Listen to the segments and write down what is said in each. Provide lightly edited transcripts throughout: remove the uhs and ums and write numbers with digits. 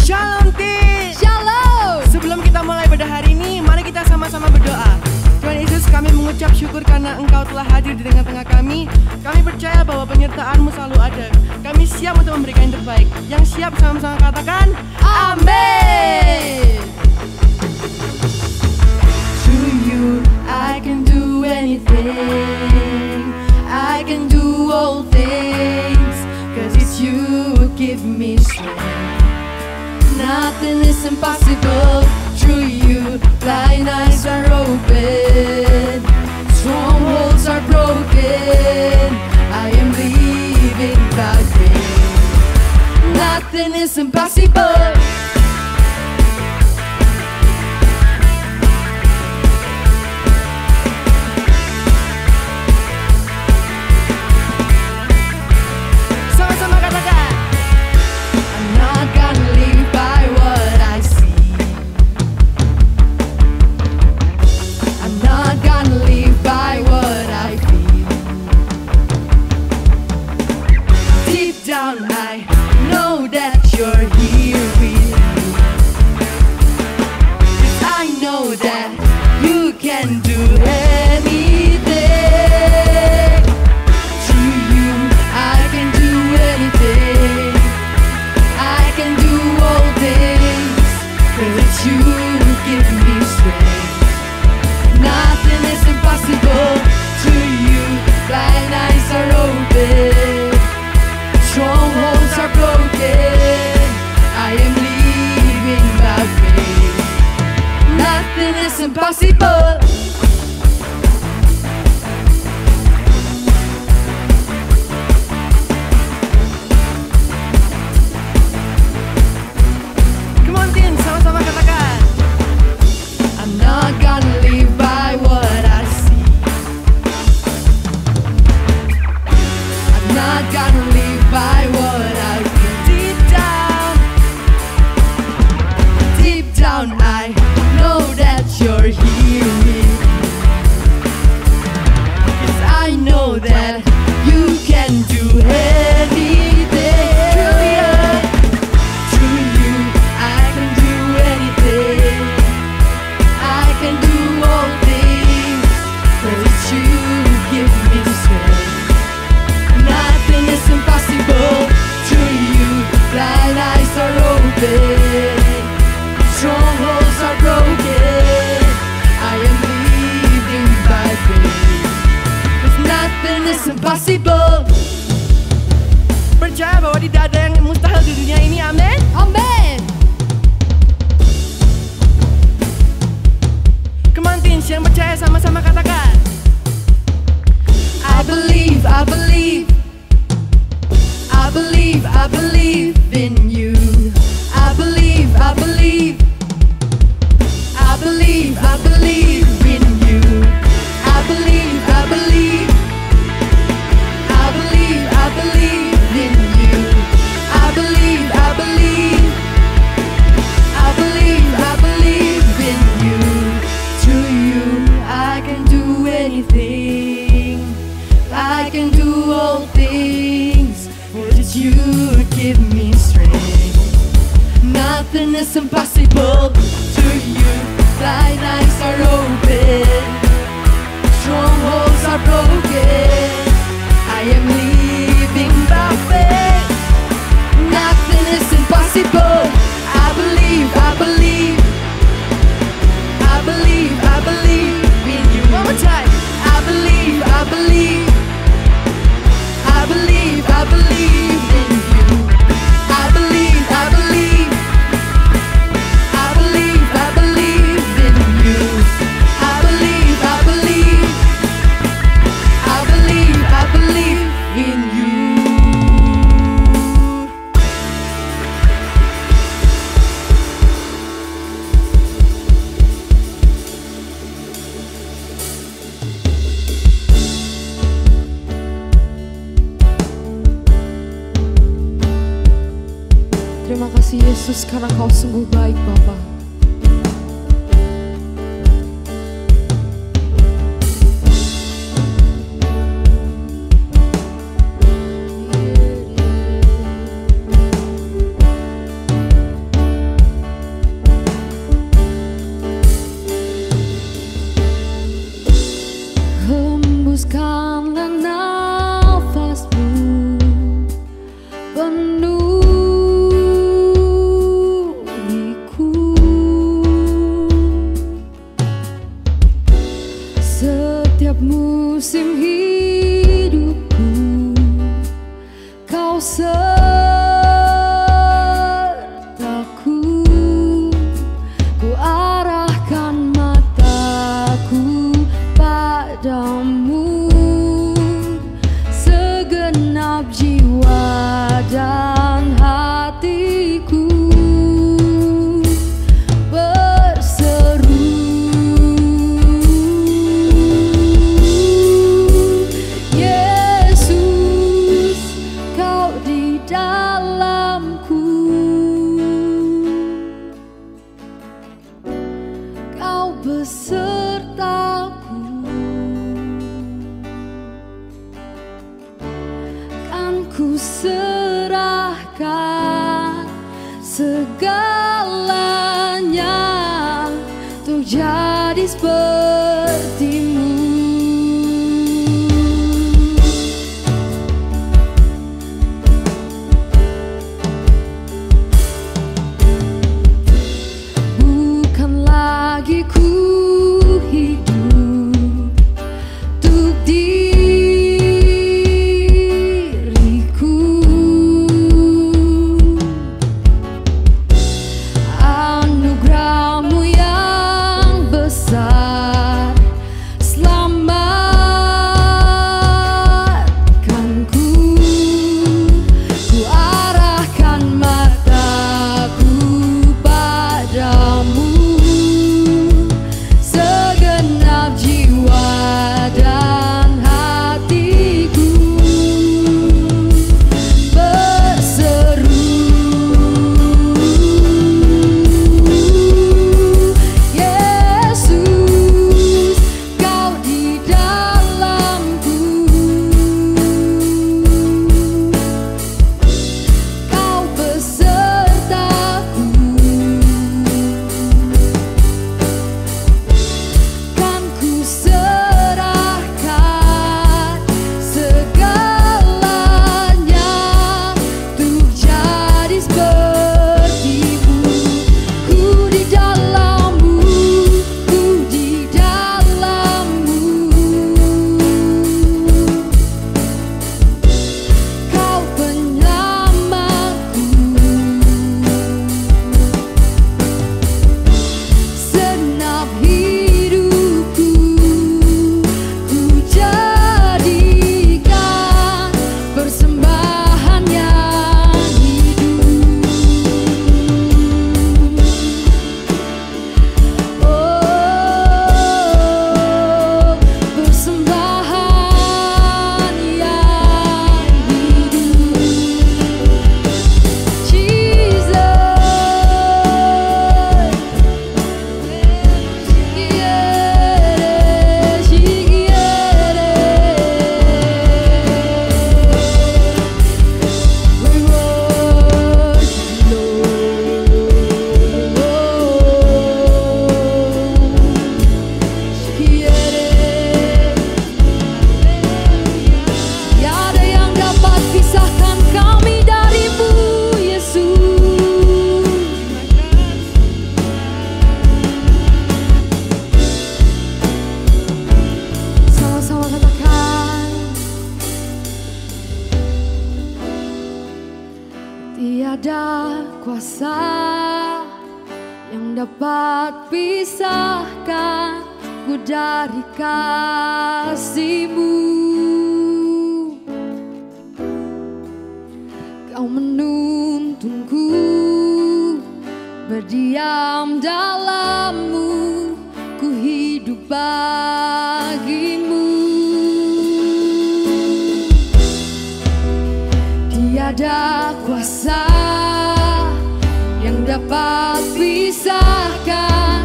Shalom Tis. Shalom. Sebelum kita mulai pada hari ini, mari kita sama-sama berdoa. Tuhan Yesus, kami mengucap syukur karena Engkau telah hadir di tengah-tengah kami. Kami percaya bahwa penyertaan-Mu selalu ada. Kami siap untuk memberikan yang terbaik. Yang siap sama-sama katakan Amin. To you I can do anything, I can do all things, 'cause it's you who give me strength. Nothing is impossible through you. Blind eyes are open, strongholds are broken. I am living by faith. Nothing is impossible. Sama-sama katakan, I'm not gonna live by what I see, I'm not gonna live by what I feel. Deep down I know that you're here with me, 'cause I know that you can do anything. Through you I can do anything, I can do all things, 'cause it's you who give me strength. Nothing is impossible through you. Blind eyes are open, strongholds are broken. I am living by faith. Nothing is impossible. Come on, Tin, sama-sama katakan, I'm not gonna live by what I see, I'm not gonna live by what I feel. Deep down I know that you're here with me, 'cause I know that you can do anything. Through you I can do anything, I can do all things, 'cause it's you who give me strength. Nothing is impossible through you. Blind eyes are open, strongholds are broken. I am living by faith, 'cause nothing is impossible. Percaya bahwa tidak ada yang mustahil di dunia ini, amin. Amin. Come on, teens, yang percaya sama-sama katakan, I believe, I believe, I believe, I believe in you. I believe, I believe, I believe, I believe in you. I believe, I believe, I believe, I believe in you. I believe, I believe, I believe, I believe in you. Through you I can do anything, I can do all things, for it's you who give me strength. Nothing is impossible through you. Blind eyes are open, strongholds are broken. I am living by faith. Nothing is impossible. I believe, I believe, I believe, I believe in you. One more time. I believe, I believe, I believe, I believe in you. I believe, I believe, I believe, I believe in you. I believe, I believe, I believe, I believe in you. Terima kasih Yesus karena Kau sungguh baik Bapa. penuhiku. Setiap musim hidupku Kau sertaku. Ku arahkan mataku padamu, segenap jiwa dan hatiku berseru, Yesus, Kau di dalamku, Kau besertaku. Kan ku serahkan segalanya untuk jadi sepertimu. Bukan lagi ku hidup untuk diriku, anugerah-Mu yang besar selamatkanku. Ku arahkan mataku padamu, segenap jiwa dan hatiku berseru, Yesus, Kau di dalamku, Kau besertaku. Kan ku serahkan segalanya untuk jadi seperti-Mu. Ku di dalam-Mu, ku di dalam-Mu, Kau penyelamatku. Senap hidupku ku jadikan persembahan yang hidup. Oh, persembahan yang hidup. Jesus, tiada yang dapat pisahkan kami dari-Mu, Yesus. Sama-sama katakan, tiada kuasa yang dapat pisahkan ku dari kasih-Mu. Kau menuntunku berdiam dalam-Mu, ku hidup bagi-Mu. Tiada kuasa yang dapat pisahkan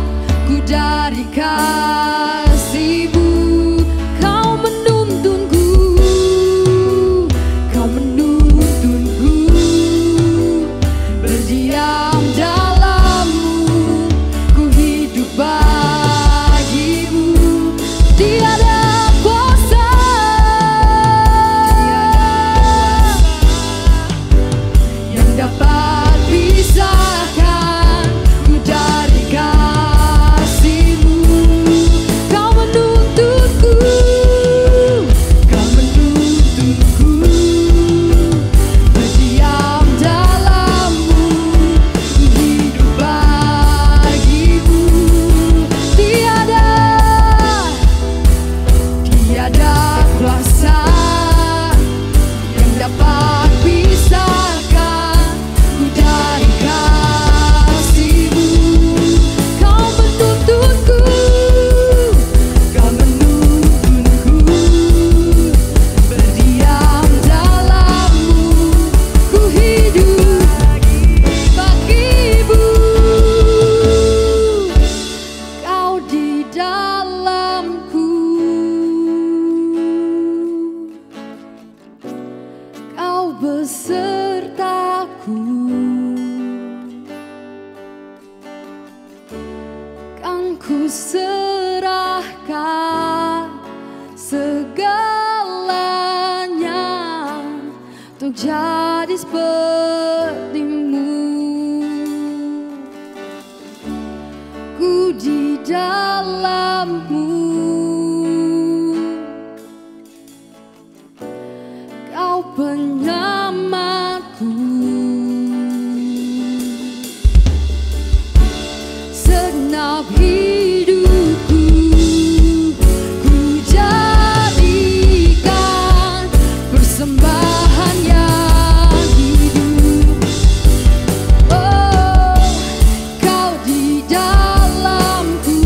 ku dari kasih-Mu. Kau menuntunku, Kau menuntunku berdiam dalam-Mu, ku hidup bagi-Mu. serahkan segalanya untuk jadi seperti-Mu. Ku di dalam-Mu, Kau penyelamatku. Segenap hidupku ku jadikan persembahan yang hidup. Oh, Kau di dalamku,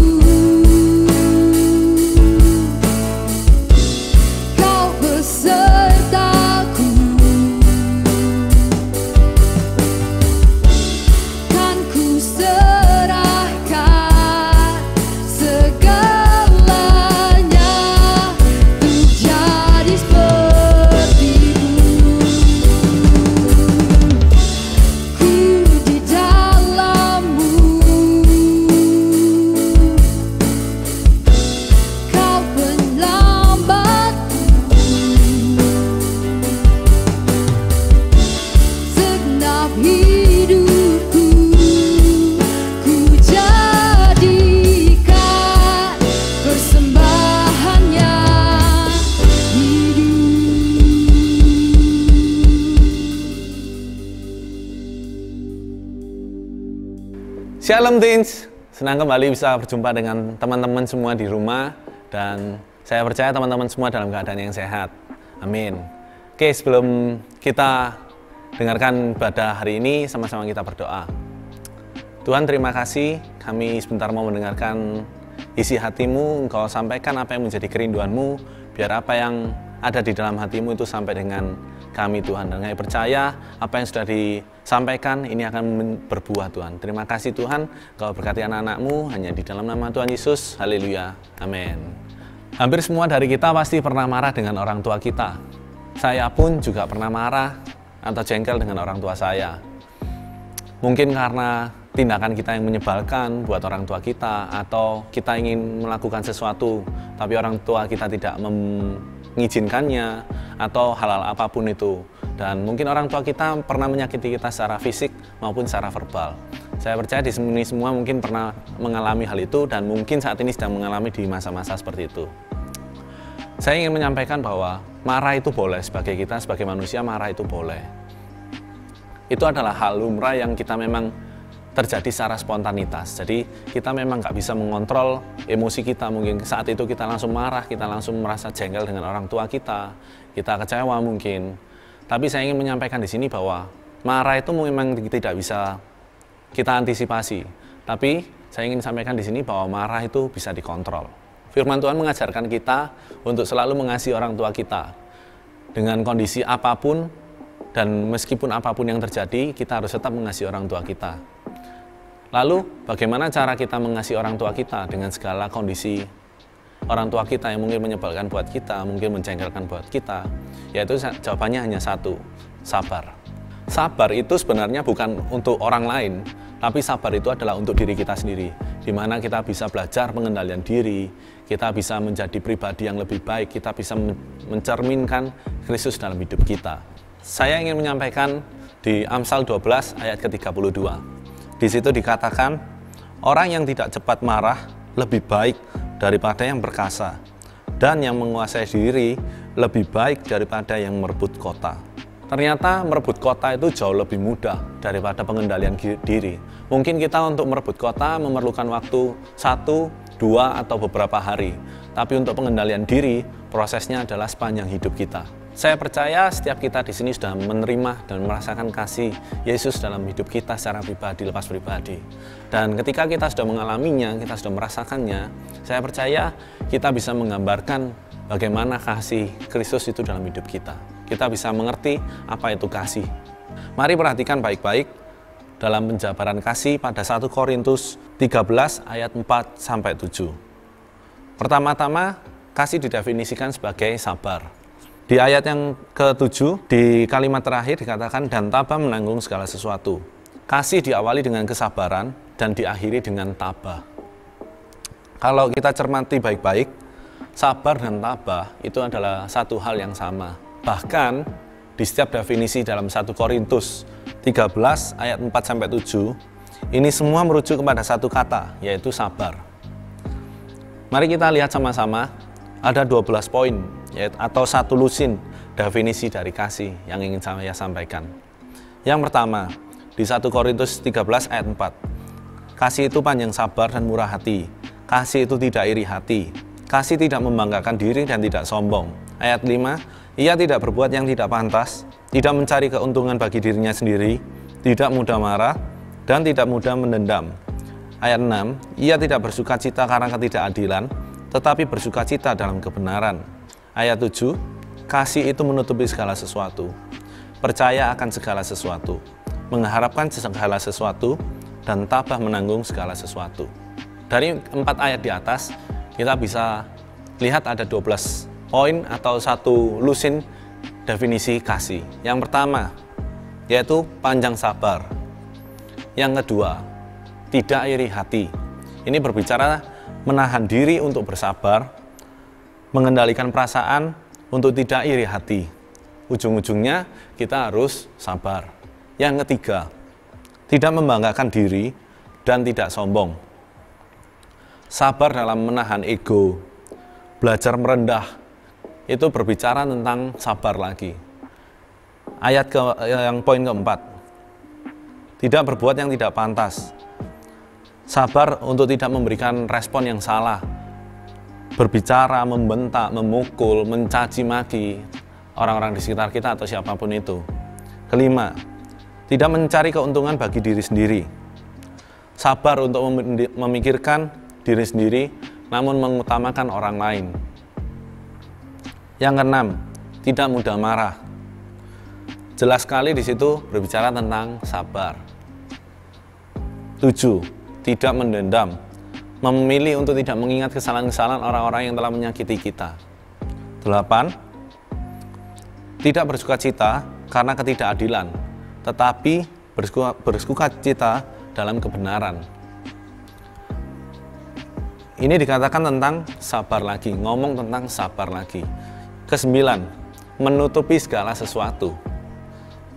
Kau besertaku. Kan ku serahkan segalanya untuk jadi seperti-Mu. Ku di dalam-Mu, Kau penyelamatku. Segenap hidupku ku jadikan persembahan yang hidup. Shalom Teens, senang kembali bisa berjumpa dengan teman-teman semua di rumah. Dan saya percaya teman-teman semua dalam keadaan yang sehat. Amin. Oke, sebelum kita dengarkan ibadah hari ini, sama-sama kita berdoa. Tuhan, terima kasih kami sebentar mau mendengarkan isi hati-Mu. Engkau sampaikan apa yang menjadi kerinduan-Mu, biar apa yang ada di dalam hati-Mu itu sampai dengan kami Tuhan. Dan kami percaya apa yang sudah disampaikan ini akan berbuah Tuhan. Terima kasih Tuhan, Kau berkati anak-anak-Mu hanya di dalam nama Tuhan Yesus. Haleluya, amin. Hampir semua dari kita pasti pernah marah dengan orang tua kita. Saya pun juga pernah marah atau jengkel dengan orang tua saya. Mungkin karena tindakan kita yang menyebalkan buat orang tua kita, atau kita ingin melakukan sesuatu tapi orang tua kita tidak mengizinkannya, atau hal-hal apapun itu. Dan mungkin orang tua kita pernah menyakiti kita secara fisik maupun secara verbal. Saya percaya di sini semua mungkin pernah mengalami hal itu, dan mungkin saat ini sedang mengalami di masa-masa seperti itu. Saya ingin menyampaikan bahwa marah itu boleh, sebagai kita, sebagai manusia, marah itu boleh. Itu adalah hal lumrah yang kita memang terjadi secara spontanitas. Jadi kita memang nggak bisa mengontrol emosi kita. Mungkin saat itu kita langsung marah, kita langsung merasa jengkel dengan orang tua kita kecewa mungkin. Tapi saya ingin menyampaikan di sini bahwa marah itu memang tidak bisa kita antisipasi. Tapi saya ingin sampaikan di sini bahwa marah itu bisa dikontrol. Firman Tuhan mengajarkan kita untuk selalu mengasihi orang tua kita dengan kondisi apapun, dan meskipun apapun yang terjadi, kita harus tetap mengasihi orang tua kita. Lalu, bagaimana cara kita mengasihi orang tua kita dengan segala kondisi orang tua kita yang mungkin menyebalkan buat kita, mungkin menjengkelkan buat kita? Yaitu jawabannya hanya satu, sabar. Sabar itu sebenarnya bukan untuk orang lain, tapi sabar itu adalah untuk diri kita sendiri, di mana kita bisa belajar pengendalian diri, kita bisa menjadi pribadi yang lebih baik, kita bisa mencerminkan Kristus dalam hidup kita. Saya ingin menyampaikan di Amsal 12 ayat ke-32. Di situ dikatakan, orang yang tidak cepat marah lebih baik daripada yang perkasa, dan yang menguasai diri lebih baik daripada yang merebut kota. Ternyata merebut kota itu jauh lebih mudah daripada pengendalian diri. Mungkin kita untuk merebut kota memerlukan waktu 1, 2, atau beberapa hari. Tapi untuk pengendalian diri, prosesnya adalah sepanjang hidup kita. Saya percaya setiap kita di sini sudah menerima dan merasakan kasih Yesus dalam hidup kita secara pribadi, lepas pribadi. Dan ketika kita sudah mengalaminya, kita sudah merasakannya, saya percaya kita bisa menggambarkan bagaimana kasih Kristus itu dalam hidup kita. Kita bisa mengerti apa itu kasih. Mari perhatikan baik-baik dalam penjabaran kasih pada 1 Korintus 13 ayat 4-7. Pertama-tama, kasih didefinisikan sebagai sabar. Di ayat yang ke-7, di kalimat terakhir dikatakan, dan tabah menanggung segala sesuatu. Kasih diawali dengan kesabaran dan diakhiri dengan tabah. Kalau kita cermati baik-baik, sabar dan tabah itu adalah satu hal yang sama. Bahkan di setiap definisi dalam 1 Korintus 13 ayat 4-7, ini semua merujuk kepada satu kata, yaitu sabar. Mari kita lihat sama-sama, ada 12 poin atau satu lusin definisi dari kasih yang ingin saya sampaikan. Yang pertama, di 1 Korintus 13 ayat 4, kasih itu panjang sabar dan murah hati. Kasih itu tidak iri hati. Kasih tidak membanggakan diri dan tidak sombong. Ayat 5, ia tidak berbuat yang tidak pantas, tidak mencari keuntungan bagi dirinya sendiri, tidak mudah marah, dan tidak mudah mendendam. Ayat 6, ia tidak bersukacita karena ketidakadilan, tetapi bersukacita dalam kebenaran. Ayat 7, kasih itu menutupi segala sesuatu, percaya akan segala sesuatu, mengharapkan segala sesuatu, dan tabah menanggung segala sesuatu. Dari 4 ayat di atas, kita bisa lihat ada 12 poin atau satu lusin definisi kasih. Yang pertama, yaitu panjang sabar. Yang kedua, tidak iri hati. Ini berbicara menahan diri untuk bersabar, mengendalikan perasaan untuk tidak iri hati. Ujung-ujungnya kita harus sabar. Yang ketiga, tidak membanggakan diri dan tidak sombong. Sabar dalam menahan ego, belajar merendah, itu berbicara tentang sabar lagi. Yang poin keempat, tidak berbuat yang tidak pantas. Sabar untuk tidak memberikan respon yang salah, berbicara, membentak, memukul, mencaci maki orang-orang di sekitar kita atau siapapun itu. Kelima, tidak mencari keuntungan bagi diri sendiri. Sabar untuk memikirkan diri sendiri, namun mengutamakan orang lain. Yang keenam, tidak mudah marah. Jelas sekali di situ berbicara tentang sabar. 7, tidak mendendam. Memilih untuk tidak mengingat kesalahan-kesalahan orang-orang yang telah menyakiti kita. 8, tidak bersukacita karena ketidakadilan, tetapi bersukacita dalam kebenaran. Ini dikatakan tentang sabar lagi, ngomong tentang sabar lagi. Kesembilan, menutupi segala sesuatu.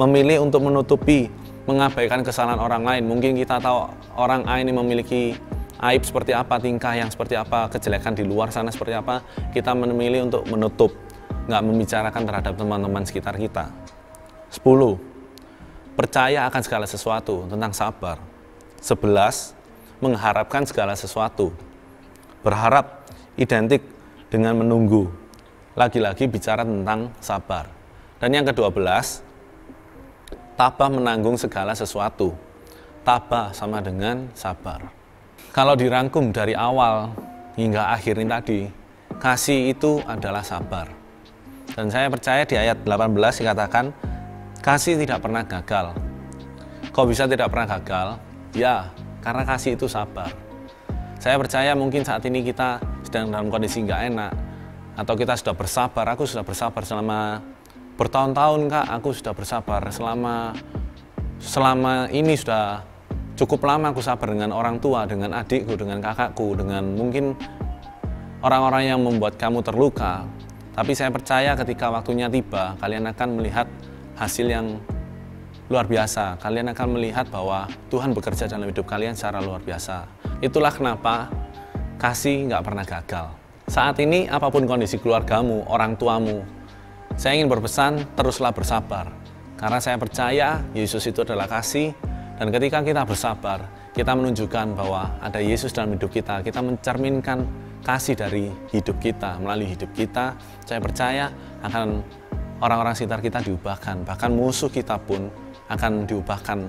Memilih untuk menutupi, mengabaikan kesalahan orang lain. Mungkin kita tahu orang A ini memiliki aib seperti apa, tingkah yang seperti apa, kejelekan di luar sana seperti apa. Kita memilih untuk menutup, nggak membicarakan terhadap teman-teman sekitar kita. 10, percaya akan segala sesuatu, tentang sabar. 11, mengharapkan segala sesuatu. Berharap identik dengan menunggu. Lagi-lagi bicara tentang sabar. Dan yang ke-12, tabah menanggung segala sesuatu. Tabah sama dengan sabar. Kalau dirangkum dari awal hingga akhir ini tadi, kasih itu adalah sabar. Dan saya percaya di ayat 18 dikatakan, kasih tidak pernah gagal. Kok bisa tidak pernah gagal? Ya, karena kasih itu sabar. Saya percaya mungkin saat ini kita sedang dalam kondisi nggak enak, atau kita sudah bersabar. Aku sudah bersabar selama bertahun-tahun, Kak. Aku sudah bersabar selama ini sudah cukup lama aku sabar dengan orang tua, dengan adikku, dengan kakakku, dengan mungkin orang-orang yang membuat kamu terluka. Tapi saya percaya ketika waktunya tiba, kalian akan melihat hasil yang luar biasa. Kalian akan melihat bahwa Tuhan bekerja dalam hidup kalian secara luar biasa. Itulah kenapa kasih nggak pernah gagal. Saat ini apapun kondisi keluargamu, orang tuamu, saya ingin berpesan teruslah bersabar. Karena saya percaya Yesus itu adalah kasih, dan ketika kita bersabar, kita menunjukkan bahwa ada Yesus dalam hidup kita. Kita mencerminkan kasih dari hidup kita, melalui hidup kita. Saya percaya akan orang-orang sekitar kita diubahkan, bahkan musuh kita pun akan diubahkan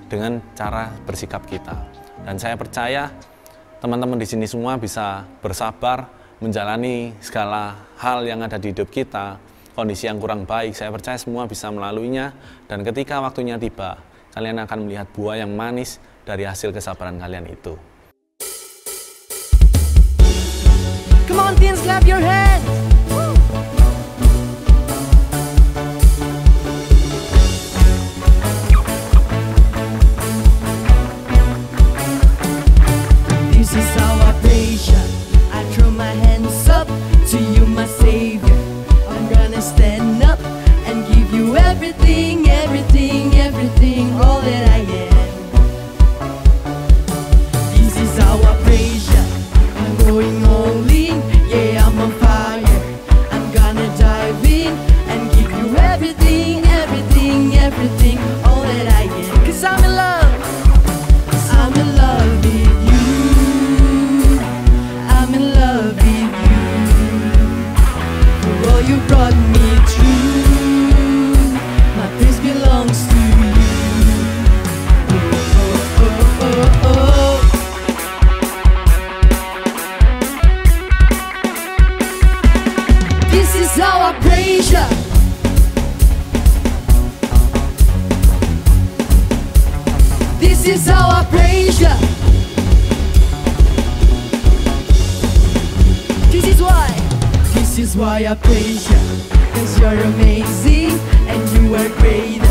dengan cara bersikap kita. Dan saya percaya teman-teman di sini semua bisa bersabar menjalani segala hal yang ada di hidup kita, kondisi yang kurang baik. Saya percaya semua bisa melaluinya, dan ketika waktunya tiba, kalian akan melihat buah yang manis dari hasil kesabaran kalian itu. Come on, teens, clap your hands. Woo. This is our passion. This is how I praise you. This is why. This is why I praise you. 'Cause you're amazing and you are great.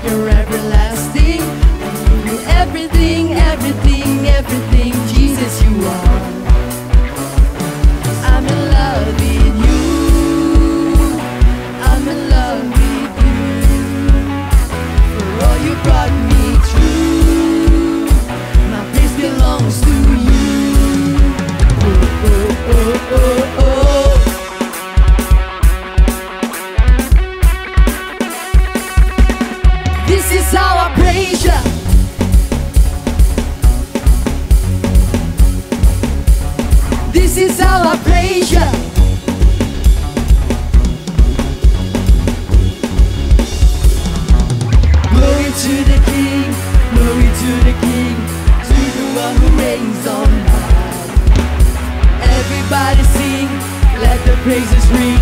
You're everlasting and you do everything, everything, everything. Jesus, you are. I'm in love with you. I'm in love with you. For all you brought me through, my praise belongs to you. Oh, oh, oh, oh, oh. This is how I praise you. This is how I praise you. Glory to the King, glory to the King, to the one who reigns on high. Everybody sing, let the praises ring,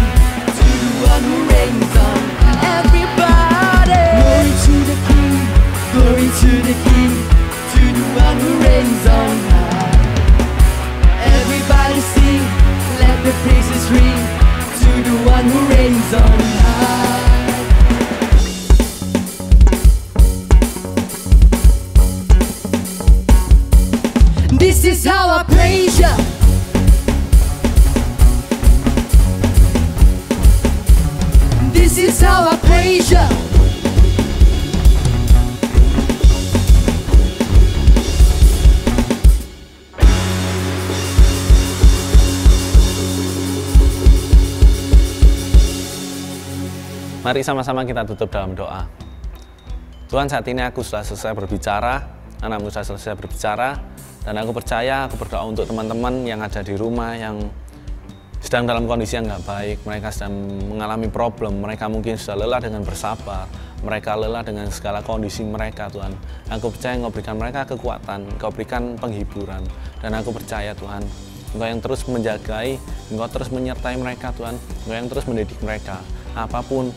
to the one who reigns on high. Everybody, glory to the King, glory to the King, to the one who reigns on high. Everybody sing, let the praises ring, to the one who reigns on high. This is how I praise you. This is how I praise you. Mari sama-sama kita tutup dalam doa. Tuhan, saat ini aku sudah selesai berbicara, anakmu sudah selesai berbicara, dan aku percaya, aku berdoa untuk teman-teman yang ada di rumah yang sedang dalam kondisi yang nggak baik. Mereka sedang mengalami problem, mereka mungkin sudah lelah dengan bersabar, mereka lelah dengan segala kondisi mereka. Tuhan, aku percaya Engkau berikan mereka kekuatan, Engkau berikan penghiburan, dan aku percaya Tuhan, Engkau yang terus menjagai, Engkau terus menyertai mereka Tuhan, Engkau yang terus mendidik mereka. Apapun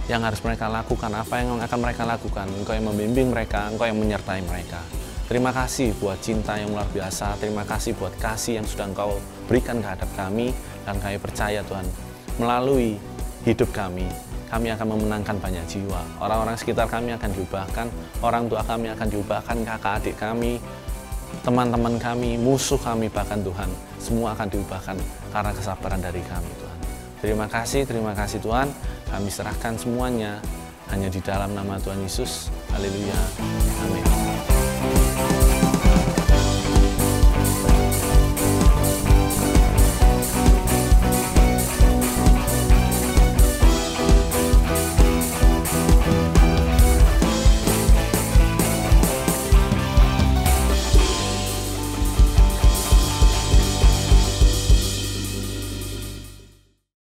yang harus mereka lakukan, apa yang akan mereka lakukan, Engkau yang membimbing mereka, Engkau yang menyertai mereka. Terima kasih buat cinta yang luar biasa, terima kasih buat kasih yang sudah Engkau berikan kehadap kami, dan kami percaya Tuhan, melalui hidup kami akan memenangkan banyak jiwa. Orang-orang sekitar kami akan diubahkan, orang tua kami akan diubahkan, kakak adik kami, teman-teman kami, musuh kami bahkan Tuhan, semua akan diubahkan karena kesabaran dari kami Tuhan. Terima kasih Tuhan, kami serahkan semuanya hanya di dalam nama Tuhan Yesus. Haleluya, amin.